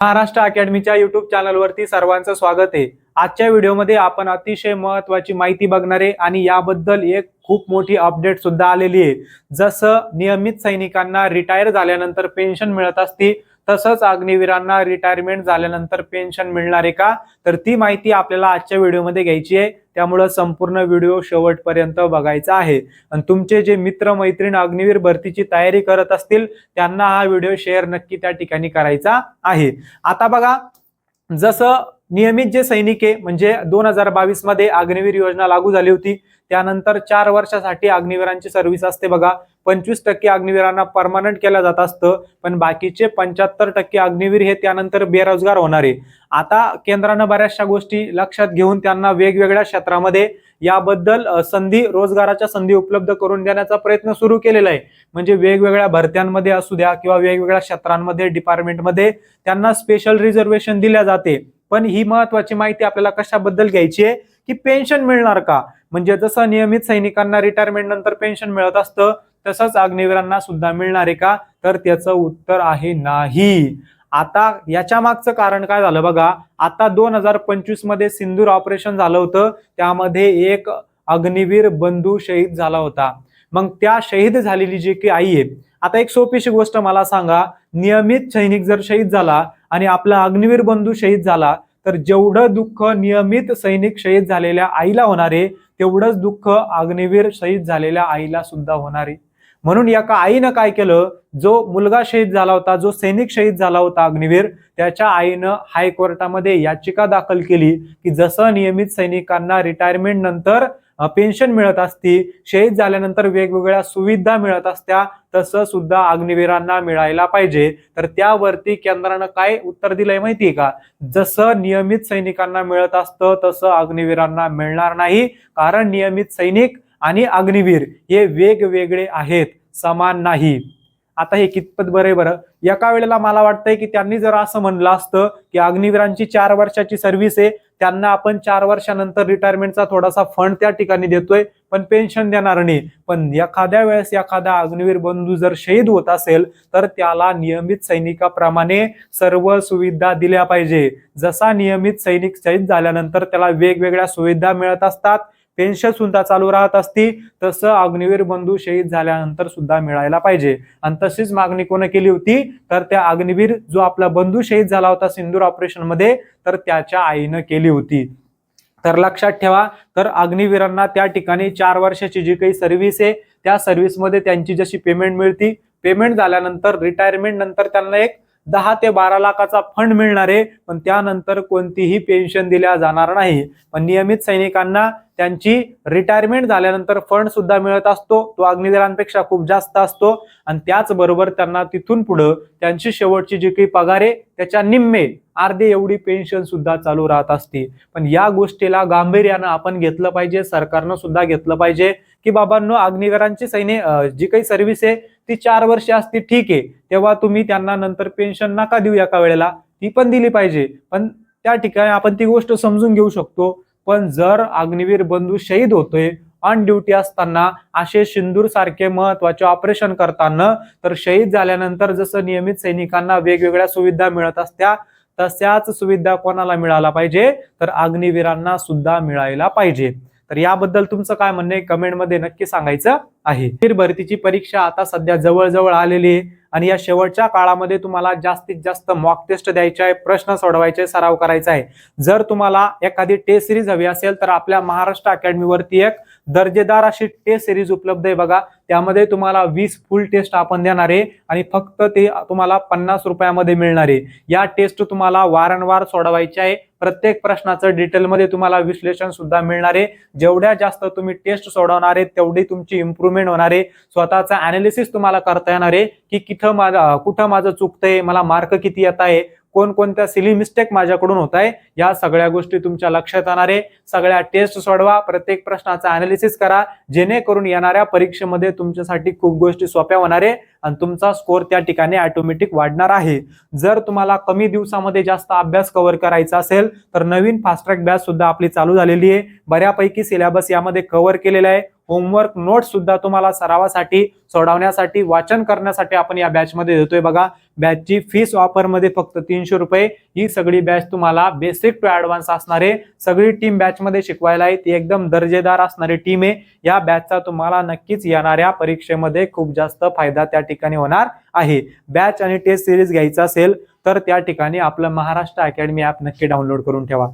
Maharashtra अकॅडमीच्या YouTube चॅनलवरती सर्वांचं स्वागत आहे। आजच्या व्हिडिओमध्ये आपण अतिशय महत्त्वाची माहिती बघणार आहे आणि याबद्दल एक खूप मोठी अपडेट सुद्धा आलेली आहे। जसं नियमित सैनिकांना रिटायर झाल्यानंतर पेन्शन मिळत असते तसंच अग्निवीरांना रिटायरमेंट झाल्यानंतर पेन्शन मिळणार आहे का, तर ती माहिती आपल्याला आजच्या व्हिडिओमध्ये घ्यायची आहे। त्यामुळे संपूर्ण व्हिडिओ शेवटपर्यंत बघायचा आहे आणि तुमचे जे मित्र मैत्रीण अग्निवीर भरतीची तयारी करत असतील त्यांना हा व्हिडिओ शेअर नक्की त्या ठिकाणी करायचा आहे। आता बघा, जसं नियमित जे सैनिक आहे म्हणजे 2022 मध्ये अग्निवीर योजना लागू झाली होती, त्यानंतर 4 वर्षासाठी अग्निवीरांची सर्व्हिस असते बघा। 25% अग्निवीरांना परमनंट केलं जात असतं, पण बाकीचे 75% अग्निवीर हे त्यानंतर बेरोजगार होणार आहे। आता केंद्राने बऱ्याचशा गोष्टी लक्षात घेऊन त्यांना वेगवेगळ्या क्षेत्रामध्ये याबद्दल रोजगाराच्या संधी उपलब्ध करून देण्याचा प्रयत्न सुरू केलेला आहे। म्हणजे वेगवेगळ्या भरत्यांमध्ये असू द्या किंवा वेगवेगळ्या क्षेत्रांमध्ये डिपार्टमेंटमध्ये त्यांना स्पेशल रिझर्वेशन दिल्या जाते। पण ही महत्त्वाची माहिती आपल्याला कशाबद्दल घ्यायची आहे की पेन्शन मिळणार का, म्हणजे जसं नियमित सैनिकांना रिटायरमेंट नंतर पेन्शन मिळत असतं तसंच अग्निवीरांना सुद्धा मिळणार आहे का, तर त्याचं उत्तर आहे नाही। आता याच्या मागचं कारण काय झालं बघा, आता 2025 मध्ये सिंदूर ऑपरेशन झालं होतं, त्यामध्ये एक अग्निवीर बंधू शहीद झाला होता। मग त्या शहीद झालेली जी की आई आहे, आता एक सोपीशी गोष्ट मला सांगा, नियमित सैनिक जर शहीद झाला आणि आपला अग्निवीर बंधू शहीद झाला तर जेवढं दुःख नियमित सैनिक शहीद झालेल्या आईला होणार आहे तेवढंच दुःख अग्निवीर शहीद झालेल्या आईला सुद्धा होणार आहे। म्हणून एका आईनं काय केलं, जो मुलगा शहीद झाला होता, जो सैनिक शहीद झाला होता अग्निवीर, त्याच्या आईनं हायकोर्टामध्ये याचिका दाखल केली की जसं नियमित सैनिकांना रिटायरमेंट नंतर पेन्शन मिळत असती, शहीद झाल्यानंतर वेगवेगळ्या सुविधा मिळत असत्या, तसं सुद्धा अग्निवीरांना मिळायला पाहिजे। तर त्यावरती केंद्रानं काय उत्तर दिलंय माहितीये का, जसं नियमित सैनिकांना मिळत असतं तसं अग्निवीरांना मिळणार नाही, कारण नियमित सैनिक आणि अग्निवीर हे वेगवेगळे आहेत, समान नाही। आता हे कितपत बरं आहे बरं, एका वेळेला मला वाटतंय की त्यांनी जर असं म्हणलं असतं की अग्निवीरांची 4 वर्षाची सर्व्हिस आहे, त्यांना आपण 4 वर्षानंतर रिटायरमेंटचा थोडासा फंड त्या ठिकाणी देतोय पण पेन्शन देणार नाही, पण एखाद्या वेळेस एखादा अग्निवीर बंधू जर शहीद होत असेल तर त्याला नियमित सैनिकाप्रमाणे सर्व सुविधा दिल्या पाहिजे। जसा नियमित सैनिक शहीद झाल्यानंतर त्याला वेगवेगळ्या सुविधा मिळत असतात, पेन्शन सुद्धा चालू राहत असती, तसं अग्निवीर बंधू शहीद झाल्यानंतर सुद्धा मिळायला पाहिजे। आणि तशीच मागणी कोणी केली होती, तर त्या अग्निवीर जो आपला बंधू शहीद झाला होता सिंदूर ऑपरेशन मध्ये, तर त्याच्या आईनं केली होती। तर लक्षात ठेवा, तर अग्निवीरांना त्या ठिकाणी 4 वर्षाची जी काही सर्व्हिस आहे त्या सर्व्हिसमध्ये त्यांची जशी पेमेंट मिळती, पेमेंट झाल्यानंतर रिटायरमेंट नंतर त्यांना एक 10 ते 12 लाखाचा फंड मिळणार आहे, पण त्यानंतर कोणतीही पेन्शन दिल्या जाणार नाही। पण नियमित सैनिकांना त्यांची रिटायरमेंट झाल्यानंतर फंड सुद्धा मिळत असतो, तो अग्निवीरांपेक्षा खूप जास्त असतो, आणि त्याचबरोबर त्यांना तिथून पुढे त्यांची शेवटची जी काही पगार आहे त्याच्या निम्मे अर्धे एवढी पेन्शन सुद्धा चालू राहत असते। पण या गोष्टीला गांभीर्यानं आपण घेतलं पाहिजे, सरकारनं सुद्धा घेतलं पाहिजे की बाबांनो, अग्निवीरांची जी काही सर्व्हिस आहे ती 4 वर्ष असते, ठीक आहे, तेव्हा तुम्ही त्यांना नंतर पेन्शन नका देऊ एका वेळेला, ती पण दिली पाहिजे, पण त्या ठिकाणी आपण ती गोष्ट समजून घेऊ शकतो। पण जर अग्निवीर बंधू शहीद होतोय ऑन ड्युटी असताना, असे सिंदूर सारखे महत्वाचे ऑपरेशन करताना, तर शहीद झाल्यानंतर जसं नियमित सैनिकांना वेगवेगळ्या सुविधा मिळत असत्या तशाच सुविधा कोणाला मिळायला पाहिजे, तर अग्निवीरांना सुद्धा मिळायला पाहिजे। तर याबद्दल तुमचं काय म्हणणं आहे कमेंटमध्ये नक्की सांगायचं आहे। अग्निवीर भरतीची परीक्षा आता सध्या जवळ आलेली आहे आणि या शेवटच्या काळामध्ये तुम्हाला जास्तीत जास्त मॉक टेस्ट द्यायचे आहे, प्रश्न सोडवायचे, सराव करायचा आहे। जर तुम्हाला एखादी टेस्ट सिरीज हवी असेल तर आपल्या महाराष्ट्र अकॅडमीवरती एक दर्जेदार अशी टेस्ट सिरीज उपलब्ध आहे बघा, त्यामध्ये तुम्हाला 20 फुल टेस्ट आपण देणार आहे आणि फक्त ते तुम्हाला 50 रुपयामध्ये मिळणार आहे। या टेस्ट तुम्हाला वारंवार सोडवायच्या आहे, प्रत्येक प्रश्नाचं डिटेलमध्ये तुम्हाला विश्लेषण सुद्धा मिळणार आहे। जेवढ्या जास्त तुम्ही टेस्ट सोडवणार आहे तेवढी तुमची इम्प्रूव्हमेंट होणार आहे, स्वतःचा अनालिसिस तुम्हाला करता येणार आहे की कुठं माझं चुकतंय, मला मार्क किती येत आहे, कोणकोणत्या सिली मिस्टेक माझ्याकडून होत आहे, या सगळ्या गोष्टी तुमच्या लक्षात येणार आहे। सगळ्या टेस्ट सोडवा, प्रत्येक प्रश्नाचा अनालिसिस करा, जेणेकरून येणाऱ्या परीक्षेमध्ये तुमच्यासाठी खूप गोष्टी सोप्या होणार आहे आणि तुमचा स्कोर त्या ठिकाणी ऑटोमॅटिक वाढणार आहे। जर तुम्हाला कमी दिवसामध्ये जास्त अभ्यास कव्हर करायचा असेल तर नवीन फास्ट ट्रॅक बॅच सुद्धा आपली चालू झालेली आहे, बऱ्यापैकी सिलेबस यामध्ये कव्हर केलेला आहे। होमवर्क नोट्स सुद्धा तुम्हाला सरावासाठी, सोडवण्यासाठी, वाचन करण्यासाठी आपण या बॅच मध्ये देतोय बघा. बॅचची फीस ऑफर मध्ये फक्त 300 रुपये. ही सगळी बॅच तुम्हाला बेसिक टू ऍडव्हान्स असणार आहे. सगळी टीम बॅच मध्ये शिकवायला आहे. ती एकदम दर्जेदार असणारी टीम आहे. या बॅचचा तुम्हाला नक्कीच येणाऱ्या परीक्षेमध्ये खूप जास्त फायदा त्या ठिकाणी होणार आहे. बॅच आणि टेस्ट सिरीज घ्यायचा असेल तर त्या ठिकाणी आपलं महाराष्ट्र अकॅडमी ऍप नक्की डाउनलोड करून ठेवा.